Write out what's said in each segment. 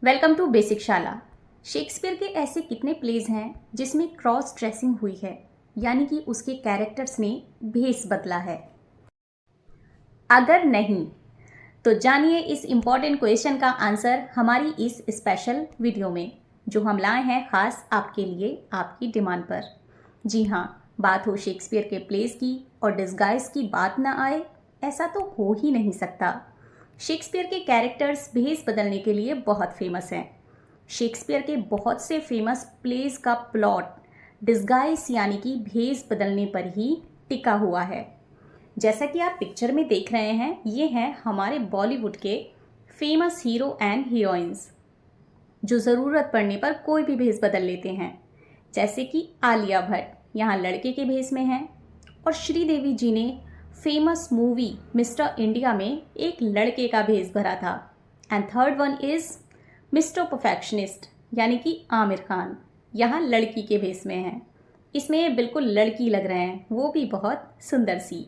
Welcome to basic शाला। Shakespeare के ऐसे कितने प्लेज हैं जिसमें क्रॉस ड्रेसिंग हुई है, यानी कि उसके कैरेक्टर्स ने भेस बदला है? अगर नहीं तो जानिए इस इम्पॉर्टेंट क्वेश्चन का आंसर हमारी इस स्पेशल वीडियो में, जो हम लाए हैं खास आपके लिए, आपकी डिमांड पर। जी हाँ, बात हो शेक्सपियर के प्लेस की और डिस्गाइज की बात ना आए, ऐसा तो हो ही नहीं सकता। शेक्सपियर के कैरेक्टर्स भेस बदलने के लिए बहुत फेमस हैं। शेक्सपियर के बहुत से फेमस प्लेस का प्लॉट डिस्गाइज यानी कि भेस बदलने पर ही टिका हुआ है। जैसा कि आप पिक्चर में देख रहे हैं, ये हैं हमारे बॉलीवुड के फेमस हीरो एंड हीरोइंस, जो ज़रूरत पड़ने पर कोई भी भेस बदल लेते हैं। जैसे कि आलिया भट्ट यहाँ लड़के के भेस में हैं, और श्रीदेवी जी ने फेमस मूवी मिस्टर इंडिया में एक लड़के का भेस भरा था। And third one is mister perfectionist यानी कि आमिर खान, यहाँ लड़की के भेस में हैं। इसमें ये बिल्कुल लड़की लग रहे हैं, वो भी बहुत सुंदर सी।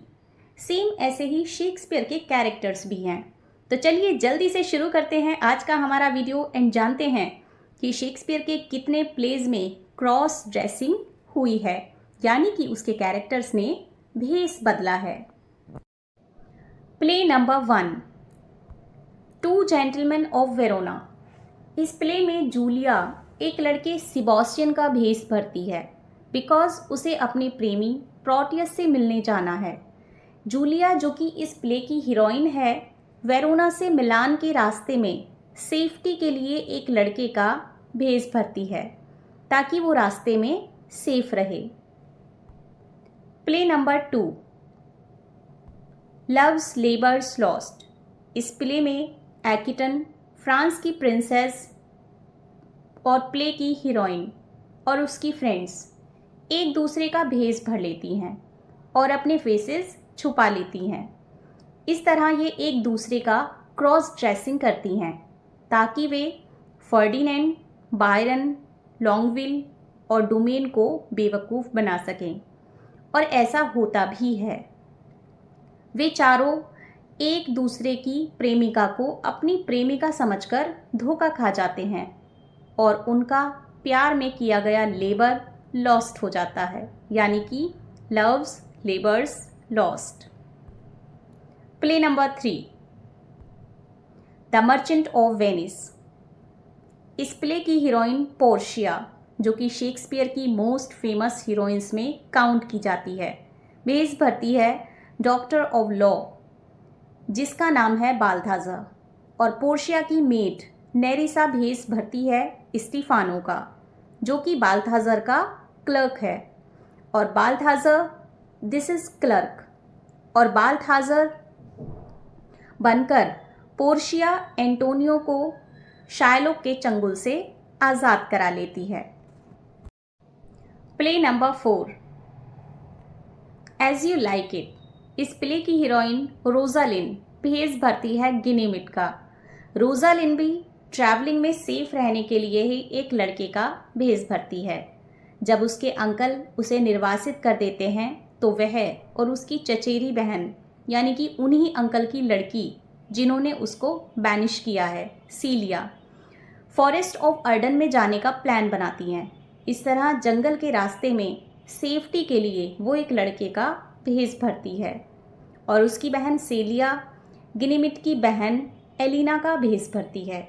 सेम ऐसे ही शेक्सपियर के कैरेक्टर्स भी हैं। तो चलिए जल्दी से शुरू करते हैं आज का हमारा वीडियो एंड जानते हैं कि शेक्सपियर के कितने प्लेज में क्रॉस ड्रेसिंग हुई है, यानी कि उसके कैरेक्टर्स ने भेस बदला है। Play number 1, two gentleman of Verona. इस प्ले में जूलिया एक लड़के सिबॉस्टियन का भेस भरती है, बिकॉज उसे अपने प्रेमी प्रोटियस से मिलने जाना है। जूलिया, जो कि इस प्ले की हीरोइन है, वेरोना से मिलान के रास्ते में सेफ्टी के लिए एक लड़के का भेस भरती है, ताकि वो रास्ते में सेफ रहे। Play number 2, loves labours lost. इस प्ले में एक्विटन फ्रांस की प्रिंसेस और प्ले की हीरोइन और उसकी फ्रेंड्स एक दूसरे का भेस भर लेती हैं और अपने फेसेस छुपा लेती हैं। इस तरह ये एक दूसरे का क्रॉस ड्रेसिंग करती हैं, ताकि वे फर्डिनेंड, बायरन, लॉन्गविल और डोमेन को बेवकूफ़ बना सकें। और ऐसा होता भी है। वे चारों एक दूसरे की प्रेमिका को अपनी प्रेमिका समझकर धोखा खा जाते हैं और उनका प्यार में किया गया लेबर लॉस्ट हो जाता है, यानी कि loves labours lost. Play number 3, the merchant of Venice. इस प्ले की हीरोइन पोर्शिया, जो कि शेक्सपियर की मोस्ट फेमस हीरोइंस में काउंट की जाती है, भेस भरती है डॉक्टर ऑफ लॉ, जिसका नाम है बाल्थाज़र। और पोर्शिया की मेड नेरिसा भेस भरती है स्टीफानो का, जो कि बाल्थाज़र का क्लर्क है। और बाल्थाज़र दिस इज क्लर्क, और बाल्थाज़र बनकर पोर्शिया एंटोनियो को शायलोक के चंगुल से आज़ाद करा लेती है। Play number 4, as you like it. इस प्ले की हीरोइन रोजालिन भेस भरती है गिनीमिट का। रोजालिन भी ट्रैवलिंग में सेफ रहने के लिए ही एक लड़के का भेस भरती है। जब उसके अंकल उसे निर्वासित कर देते हैं, तो वह और उसकी चचेरी बहन, यानी कि उन्हीं अंकल की लड़की जिन्होंने उसको बैनिश किया है, सीलिया, फॉरेस्ट ऑफ अर्डन में जाने का प्लान बनाती हैं। इस तरह जंगल के रास्ते में सेफ्टी के लिए वो एक लड़के का भेस भरती है, और उसकी बहन सेलिया गिनीमिट की बहन एलिना का भेस भरती है।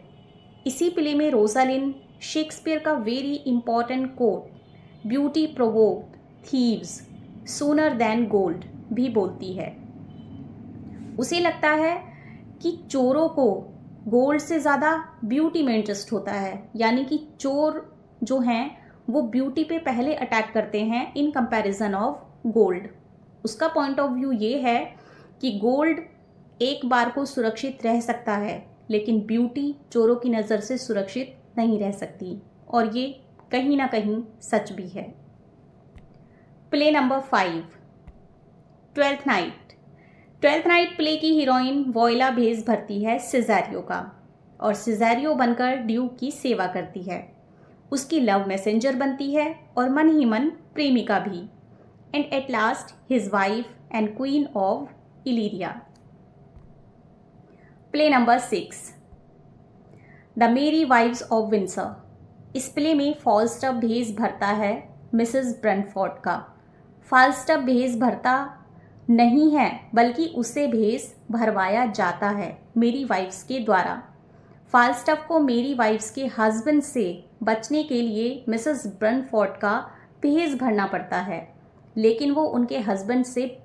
इसी प्ले में रोजालिन शेक्सपियर का very important coat, beauty provoked thieves sooner than gold, भी बोलती है। उसे लगता है कि चोरों को गोल्ड से ज़्यादा ब्यूटी में इंटरेस्ट होता है, यानी कि चोर जो हैं वो ब्यूटी पे पहले अटैक करते हैं इन कंपैरिजन ऑफ गोल्ड। उसका पॉइंट ऑफ व्यू ये है कि गोल्ड एक बार को सुरक्षित रह सकता है, लेकिन ब्यूटी चोरों की नज़र से सुरक्षित नहीं रह सकती, और ये कहीं ना कहीं सच भी है। Play number 5, twelfth night. Twelfth night play की हीरोइन वोइला भेस भरती है सिज़ेरियो का, और सिज़ेरियो बनकर ड्यूक की सेवा करती है। उसकी लव मैसेंजर बनती है और मन ही मन प्रेमिका भी, and at last his wife and queen of Illyria. Play number 6, the merry wives of Windsor. इस प्ले में फॉल्स्टफ भेस भरता है मिसेस ब्रनफोर्ड का। फॉल्स्टफ भेस भरता नहीं है बल्कि उससे भेस भरवाया जाता है मेरी वाइफ्स के द्वारा। फॉल्स्टफ को मेरी वाइफ्स के हस्बैंड से बचने के लिए मिसेस ब्रनफोर्ड का भेस भरना पड़ता है, लेकिन वो उनके हस्बैंड से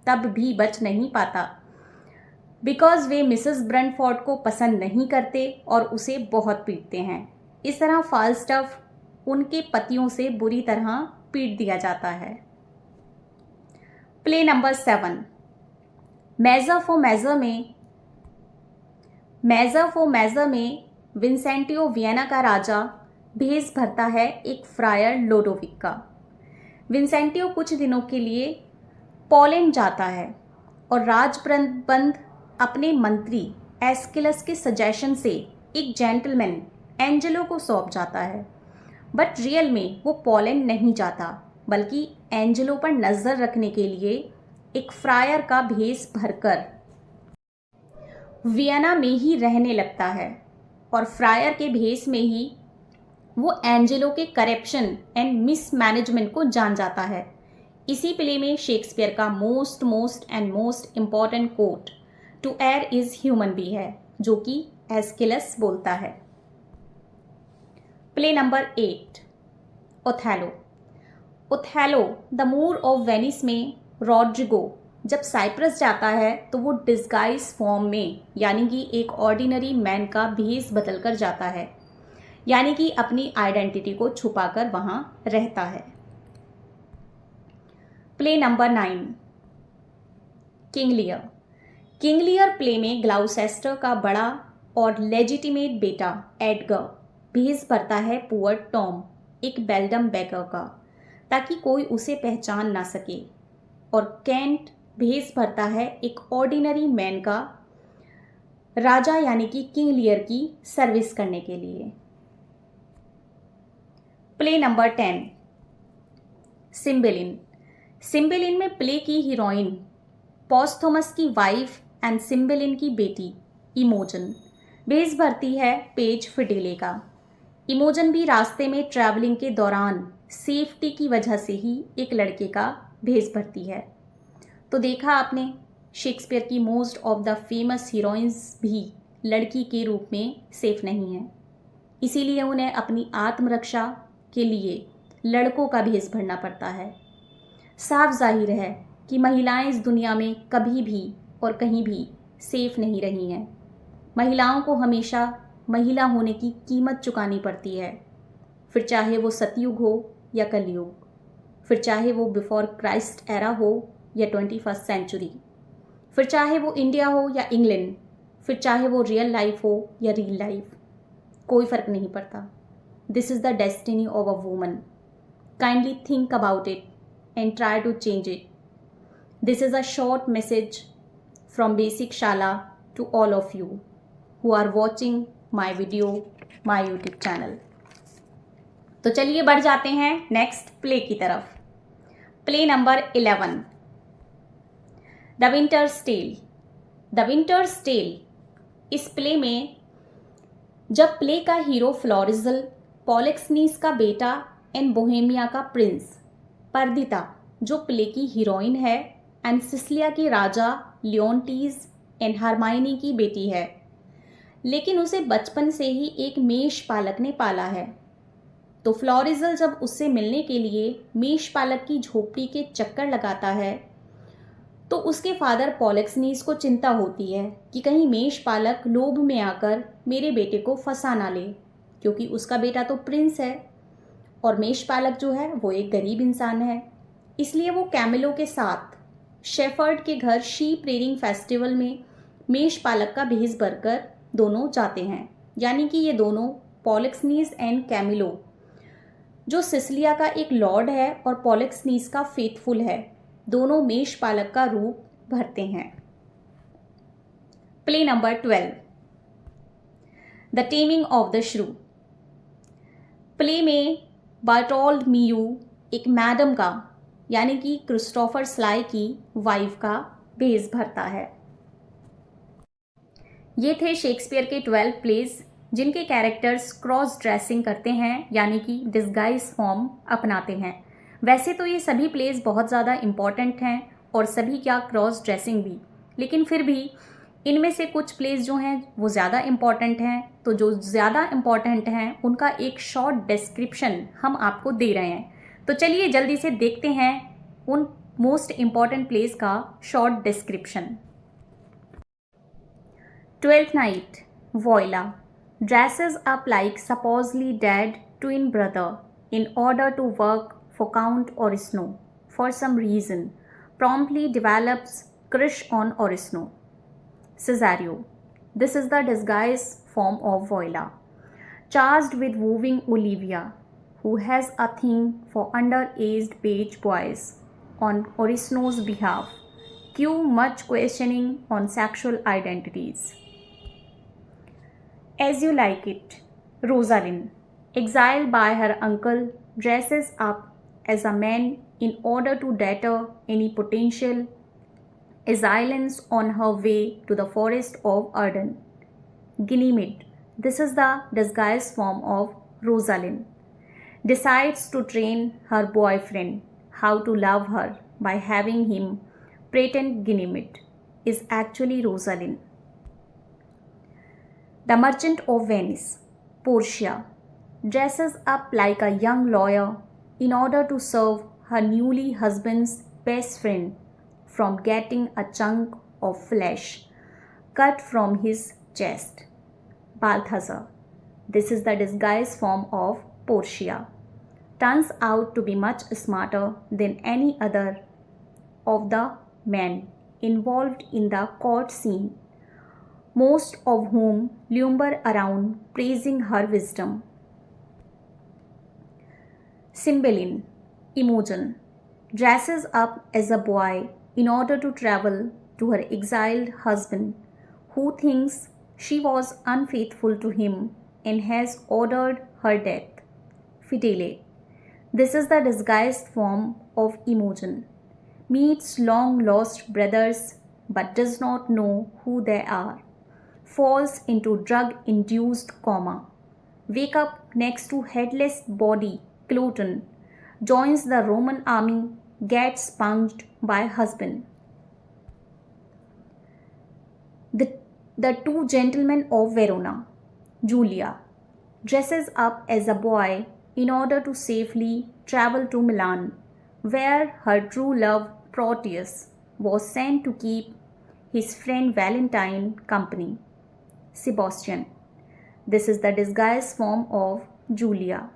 तब भी बच नहीं पाता बिकॉज वे मिसेस ब्रनफोर्ड को पसंद नहीं करते और उसे बहुत पीटते हैं। इस तरह फॉल्स्टफ उनके पतियों से बुरी तरह पीट दिया जाता है। Play number 7। Measure for measure में विंसेंटियो वियना का राजा भेस भरता है एक फ्रायर लोडोविक का। विंसेंटियो कुछ दिनों के लिए पोलैंड जाता है और राजप्रबंध अपने मंत्री एस्किलस के सजेशन से एक जेंटलमैन एंजेलो को सौंप जाता है। बट रियल में वो पोलैंड नहीं जाता बल्कि एंजेलो पर नज़र रखने के लिए एक फ्रायर का भेस भरकर वियना में ही रहने लगता है और फ्रायर के भेस में ही वो एंजेलो के करप्शन एंड मिसमैनेजमेंट को जान जाता है। इसी प्ले में शेक्सपियर का most important quote to err is human भी है, जो कि एस्किलस बोलता है। Play number 8। Othello the Moor of Venice में रॉड्रिगो जब साइप्रस जाता है तो वो डिस्गाइज फॉर्म में यानी कि एक ऑर्डिनरी मैन का भेस बदल कर जाता है, यानी कि अपनी आइडेंटिटी को छुपाकर वहां रहता है। Play number 9। King Lear play में ग्लाउसेस्टर का बड़ा और लेजिटिमेट बेटा एडगर भेस भरता है पुअर टॉम एक बेल्डम बेकर का, ताकि कोई उसे पहचान ना सके, और केंट भेस भरता है एक ऑर्डिनरी मैन का राजा यानी कि किंग लियर की सर्विस करने के लिए। Play number 10। सिम्बेलिन में प्ले की हीरोइन पॉस्थोमस की वाइफ एंड सिम्बेलिन की बेटी इमोजन भेस भरती है पेज फिडेले का। इमोजन भी रास्ते में ट्रैवलिंग के दौरान सेफ्टी की वजह से ही एक लड़के का भेस भरती है। तो देखा आपने, शेक्सपियर की most of the famous heroines भी लड़की के रूप में सेफ नहीं है, इसीलिए उन्हें अपनी आत्मरक्षा के लिए लड़कों का भेस भरना पड़ता है। साफ जाहिर है कि महिलाएं इस दुनिया में कभी भी और कहीं भी सेफ नहीं रही हैं। महिलाओं को हमेशा महिला होने की कीमत चुकानी पड़ती है, फिर चाहे वो सतयुग हो या कलयुग, फिर चाहे वो बिफोर क्राइस्ट एरा हो या 21st सेंचुरी, फिर चाहे वो इंडिया हो या इंग्लैंड, फिर चाहे वो रियल लाइफ हो या रियल लाइफ, कोई फ़र्क नहीं पड़ता। This is the destiny of a woman. Kindly think about it and try to change it. This is a short message from basic Shala to all of you who are watching my video, my YouTube channel। तो चलिए बढ़ जाते हैं next play की तरफ। Play number 11। The winter's tale. इस play में जब प्ले का हीरो फ्लोरिजल पॉलिक्सनीस का बेटा एंड बोहेमिया का प्रिंस पर्दिता जो प्ले की हीरोइन है एंड सिसिलिया के राजा लियोन्टीज एंड हरमाइनी की बेटी है, लेकिन उसे बचपन से ही एक मेष पालक ने पाला है। तो फ्लोरिजल जब उससे मिलने के लिए मेष पालक की झोपड़ी के चक्कर लगाता है तो उसके फादर पॉलिक्सनीस को चिंता होती है कि कहीं मेष पालक लोभ में आकर मेरे बेटे को फंसा ना ले, क्योंकि उसका बेटा तो प्रिंस है और मेष पालक जो है वो एक गरीब इंसान है। इसलिए वो कैमेलो के साथ शेफर्ड के घर शीप रेयरिंग फेस्टिवल में मेष पालक का भेस भरकर दोनों जाते हैं, यानी कि ये दोनों पॉलिक्सनीस एंड कैमिलो जो सिसिलिया का एक लॉर्ड है और पॉलिक्सनीस का फेथफुल है, दोनों मेष पालक का रूप भरते हैं। Play number 12। The taming of the श्रू। प्ले में बार्टोल्मेयू एक मैडम का यानी कि क्रिस्टोफर स्लाई की वाइफ का भेस भरता है। ये थे शेक्सपियर के 12 प्लेज जिनके कैरेक्टर्स क्रॉस ड्रेसिंग करते हैं यानी कि डिस्गाइज फॉर्म अपनाते हैं। वैसे तो ये सभी प्लेस बहुत ज़्यादा इम्पॉर्टेंट हैं और सभी क्या क्रॉस ड्रेसिंग भी, लेकिन फिर भी इनमें से कुछ प्लेस जो हैं वो ज़्यादा इम्पॉर्टेंट हैं। तो जो ज़्यादा इम्पॉर्टेंट हैं उनका एक शॉर्ट डिस्क्रिप्शन हम आपको दे रहे हैं। तो चलिए जल्दी से देखते हैं उन मोस्ट इम्पॉर्टेंट प्लेस का short description. 12th night, Voila dresses up like supposedly dead twin brother in order to work for Count Orisno for some reason, promptly develops crush on Orisno. Cesario. This is the disguise form of Voila, charged with wooing Olivia, who has a thing for underaged page boys on Orisno's behalf. Cue much questioning on sexual identities. As You Like It, Rosalind, exiled by her uncle, dresses up as a man in order to deter any potential assailants on her way to the forest of Arden. Ganymede, this is the disguised form of Rosalind, decides to train her boyfriend how to love her by having him pretend Ganymede is actually Rosalind. The Merchant of Venice, Portia, dresses up like a young lawyer in order to serve her newly husband's best friend from getting a chunk of flesh cut from his chest. Balthazar, this is the disguised form of Portia, turns out to be much smarter than any other of the men involved in the court scene, most of whom lumber around praising her wisdom. Cymbeline, Imogen, dresses up as a boy in order to travel to her exiled husband, who thinks she was unfaithful to him and has ordered her death. Fidele, this is the disguised form of Imogen, meets long-lost brothers but does not know who they are, falls into drug-induced coma, wake up next to headless body Cloten, joins the Roman army, gets punched by husband. The Two Gentlemen of Verona, Julia, dresses up as a boy in order to safely travel to Milan, where her true love Proteus was sent to keep his friend Valentine company. Sebastian, this is the disguised form of Julia,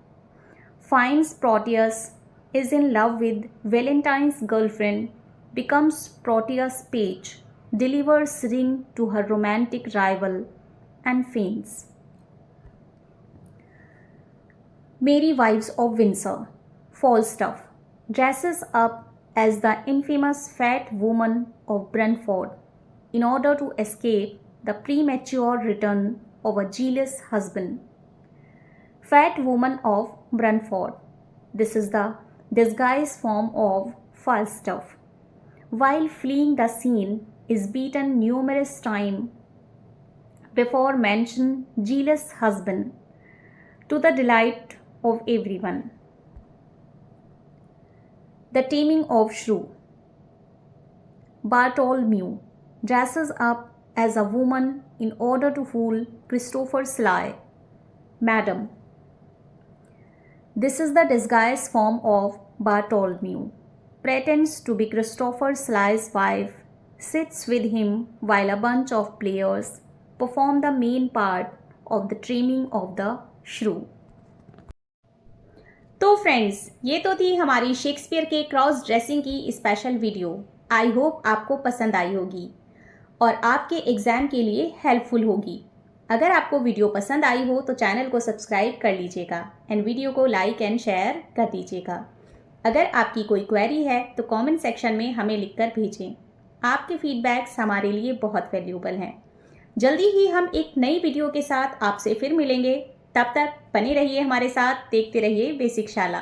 finds Proteus is in love with Valentine's girlfriend, becomes Proteus' page, delivers ring to her romantic rival, and faints. Mary Wives of Windsor, Falstaff, dresses up as the infamous fat woman of Brentford in order to escape the premature return of a jealous husband. Fat woman of Brentford, this is the disguised form of Falstaff. While fleeing the scene, is beaten numerous times before mentioned jealous husband, to the delight of everyone. The Taming of Shrew, Bartholomew, dresses up as a woman in order to fool Christopher Sly. Madam, this is the disguised form of Bartholomew, pretends to be Christopher Sly's wife, sits with him while a bunch of players perform the main part of the taming of the shrew. तो friends, ये तो थी हमारी Shakespeare के cross dressing की special video. I hope आपको पसंद आई होगी और आपके एग्ज़ाम के लिए हेल्पफुल होगी। अगर आपको वीडियो पसंद आई हो तो चैनल को सब्सक्राइब कर लीजिएगा एंड वीडियो को लाइक एंड शेयर कर दीजिएगा। अगर आपकी कोई क्वेरी है तो कमेंट सेक्शन में हमें लिखकर भेजें। आपके फीडबैक्स हमारे लिए बहुत वैल्यूएबल हैं। जल्दी ही हम एक नई वीडियो के साथ आपसे फिर मिलेंगे। तब तक बने रहिए हमारे साथ, देखते रहिए बेसिक शाला।